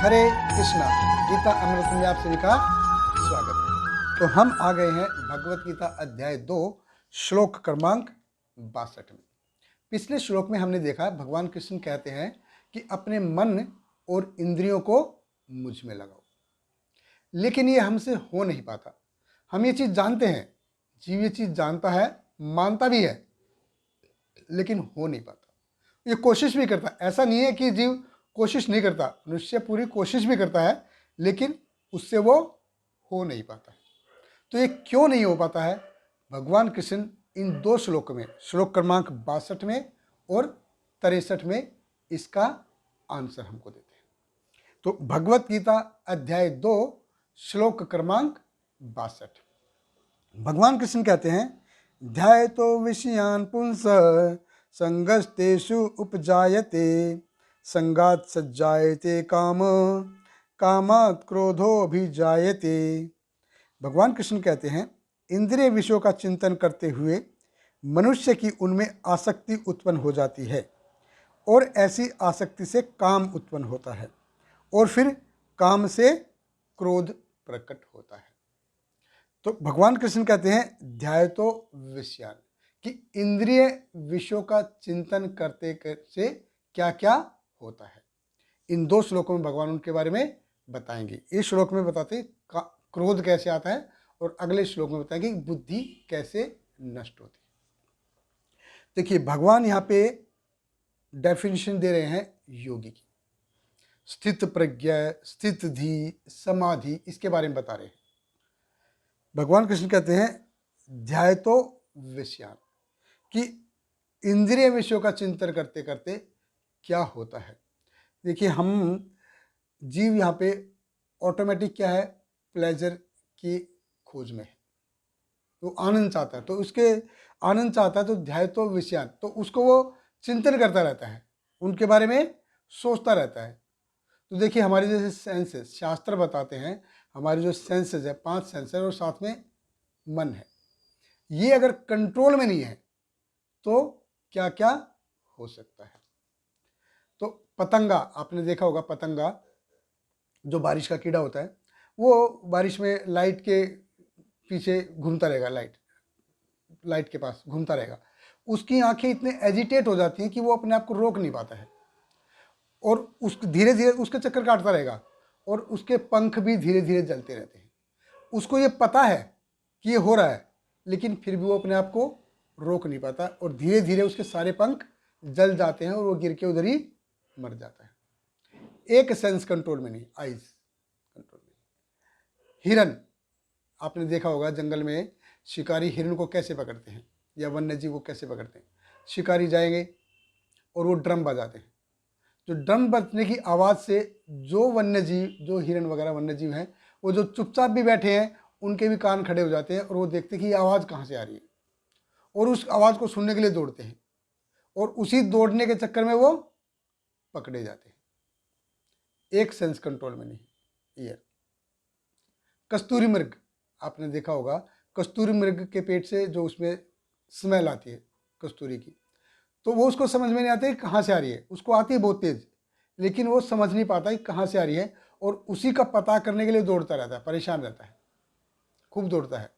हरे कृष्णा। गीता अमृत में आप सभी का स्वागत है। तो हम आ गए हैं भगवत गीता अध्याय 2 श्लोक क्रमांक 62 में। पिछले श्लोक में हमने देखा भगवान कृष्ण कहते हैं कि अपने मन और इंद्रियों को मुझ में लगाओ, लेकिन ये हमसे हो नहीं पाता। हम ये चीज़ जानते हैं, जीव ये चीज़ जानता है, मानता भी है, लेकिन हो नहीं पाता। ये कोशिश भी करता है, ऐसा नहीं है कि जीव कोशिश नहीं करता, मनुष्य पूरी कोशिश भी करता है, लेकिन उससे वो हो नहीं पाता है। तो ये क्यों नहीं हो पाता है? भगवान कृष्ण इन दो श्लोक में, श्लोक क्रमांक 62 में और 63 में इसका आंसर हमको देते हैं। तो भगवत गीता अध्याय 2 श्लोक क्रमांक 62, भगवान कृष्ण कहते हैं, ध्यायतो विषयान् पुंस संगस्तेषु उपजायते संगात सज्जायते काम कामात् क्रोधोऽभिजायते। भगवान कृष्ण कहते हैं, इंद्रिय विषयों का चिंतन करते हुए मनुष्य की उनमें आसक्ति उत्पन्न हो जाती है और ऐसी आसक्ति से काम उत्पन्न होता है और फिर काम से क्रोध प्रकट होता है। तो भगवान कृष्ण कहते हैं, ध्यायतो विषयान्, कि इंद्रिय विषयों का चिंतन करते से क्या क्या होता है। इन दो श्लोकों में भगवान उनके बारे में बताएंगे। इस श्लोक में बताते क्रोध कैसे आता है और अगले श्लोक में बताएंगे बुद्धि कैसे नष्ट होती है। देखिए भगवान यहाँ पे डेफिनेशन दे रहे हैं योगी की, स्थित प्रज्ञा, स्थित धी, समाधि, इसके बारे में बता रहे हैं। भगवान कृष्ण कहते हैं, ध्यायतो विषयान्, कि इंद्रिय विषयों का चिंतन करते करते क्या होता है। देखिए हम जीव यहाँ पे ऑटोमेटिक क्या है, प्लेजर की खोज में है, तो आनंद चाहता है, तो उसके आनंद चाहता है, तो ध्यायतो विषयान्, तो उसको वो चिंतन करता रहता है, उनके बारे में सोचता रहता है। तो देखिए हमारे जैसे सेंसेस, शास्त्र बताते हैं हमारे जो सेंसेस है, 5 सेंसेस और साथ में मन है, ये अगर कंट्रोल में नहीं है तो क्या क्या हो सकता है। तो पतंगा, आपने देखा होगा, पतंगा जो बारिश का कीड़ा होता है, वो बारिश में लाइट के पीछे घूमता रहेगा, लाइट के पास घूमता रहेगा। उसकी आंखें इतने एजिटेट हो जाती हैं कि वो अपने आप को रोक नहीं पाता है और उस धीरे धीरे उसके चक्कर काटता रहेगा और उसके पंख भी धीरे धीरे जलते रहते हैं। उसको ये पता है कि ये हो रहा है, लेकिन फिर भी वो अपने आप को रोक नहीं पाता और धीरे धीरे उसके सारे पंख जल जाते हैं और वो गिर के उधर ही मर जाता है। एक सेंस कंट्रोल में नहीं, आइज कंट्रोल में। हिरन, आपने देखा होगा जंगल में शिकारी हिरन को कैसे पकड़ते हैं या वन्य जीव को कैसे पकड़ते हैं। शिकारी जाएंगे और वो ड्रम बजाते हैं, जो ड्रम बजने की आवाज़ से जो वन्य जीव, जो हिरन वगैरह वन्य जीव हैं, वो जो चुपचाप भी बैठे हैं उनके भी कान खड़े हो जाते हैं और वो देखते हैं कि ये आवाज़ कहाँ से आ रही है और उस आवाज़ को सुनने के लिए दौड़ते हैं और उसी दौड़ने के चक्कर में वो पकड़े जाते हैं। एक सेंस कंट्रोल में नहीं, ईयर। कस्तूरी मृग, आपने देखा होगा, कस्तूरी मृग के पेट से जो उसमें स्मेल आती है कस्तूरी की, तो वो उसको समझ में नहीं आता है कहाँ से आ रही है, उसको आती है बहुत तेज़, लेकिन वो समझ नहीं पाता कि कहाँ से आ रही है और उसी का पता करने के लिए दौड़ता रहता है, परेशान रहता है, खूब दौड़ता है।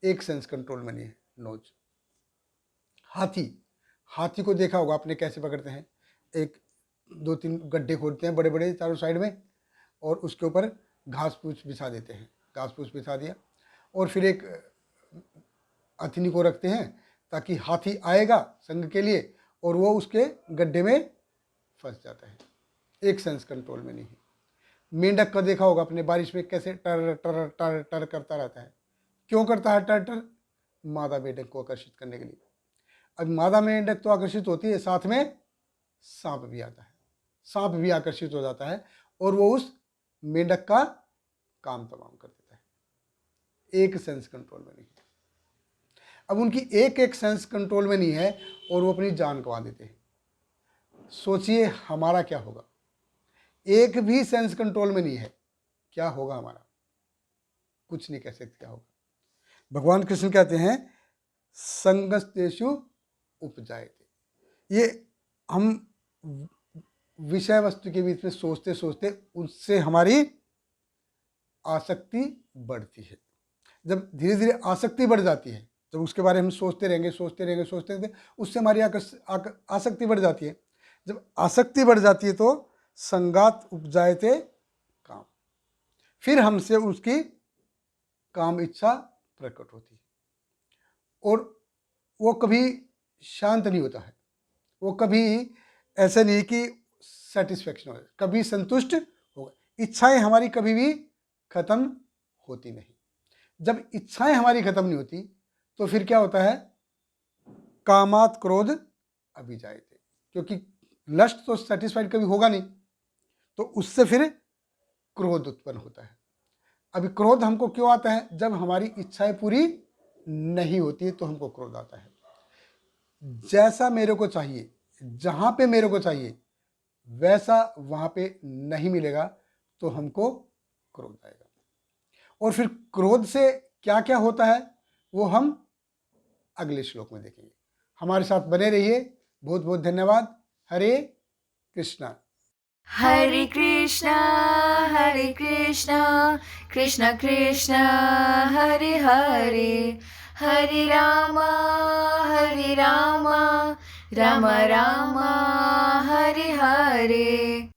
एक सेंस कंट्रोल में नहीं है, नोज। हाथी, हाथी को देखा होगा आपने कैसे पकड़ते हैं, एक 2-3 गड्ढे खोदते हैं बड़े बड़े चारों साइड में और उसके ऊपर घास फूस बिछा देते हैं, घास फूस बिछा दिया और फिर एक हथिनी को रखते हैं ताकि हाथी आएगा संग के लिए और वो उसके गड्ढे में फंस जाता है। एक सेंस कंट्रोल में नहीं है। मेंढक का देखा होगा आपने, बारिश में कैसे टर टर टर टर करता रहता है। क्यों करता है टर टर? मादा मेंढक को आकर्षित करने के लिए। अब मादा मेंढक तो आकर्षित होती है, साथ में सांप भी आता है, सांप भी आकर्षित हो जाता है और वो उस मेंढक का काम तमाम कर देता है। एक सेंस कंट्रोल में नहीं है। अब उनकी एक एक सेंस कंट्रोल में नहीं है और वो अपनी जान गंवा देते हैं। सोचिए हमारा क्या होगा। एक भी सेंस कंट्रोल में नहीं है, क्या होगा हमारा? कुछ नहीं कह सकते क्या होगा। भगवान कृष्ण कहते हैं, संगस्तेषु उपजायते। ये हम विषय वस्तु के बीच में सोचते सोचते उससे हमारी आसक्ति बढ़ती है। जब धीरे धीरे आसक्ति बढ़ जाती है, जब उसके बारे में सोचते रहेंगे सोचते रहेंगे, उससे हमारी आसक्ति बढ़ जाती है। जब आसक्ति बढ़ जाती है तो संगात उपजायते काम, फिर हमसे उसकी काम इच्छा प्रकट होती है और वो कभी शांत नहीं होता है, वो कभी ऐसा नहीं कि सेटिस्फेक्शन हो, कभी संतुष्ट होगा। इच्छाएं हमारी कभी भी खत्म होती नहीं। जब इच्छाएं हमारी खत्म नहीं होती तो फिर क्या होता है, कामात क्रोध अभिजायते, क्योंकि लस्ट तो सेटिस्फाइड कभी होगा नहीं, तो उससे फिर क्रोध उत्पन्न होता है। अभी क्रोध हमको क्यों आता है, जब हमारी इच्छाएं पूरी नहीं होती है तो हमको क्रोध आता है। जैसा मेरे को चाहिए, जहां पे मेरे को चाहिए वैसा वहां पे नहीं मिलेगा तो हमको क्रोध आएगा। और फिर क्रोध से क्या क्या होता है वो हम अगले श्लोक में देखेंगे। हमारे साथ बने रहिए। बहुत बहुत धन्यवाद। हरे कृष्णा। हरे कृष्णा कृष्ण कृष्ण हरे हरे, हरे राम राम राम हरे हरे।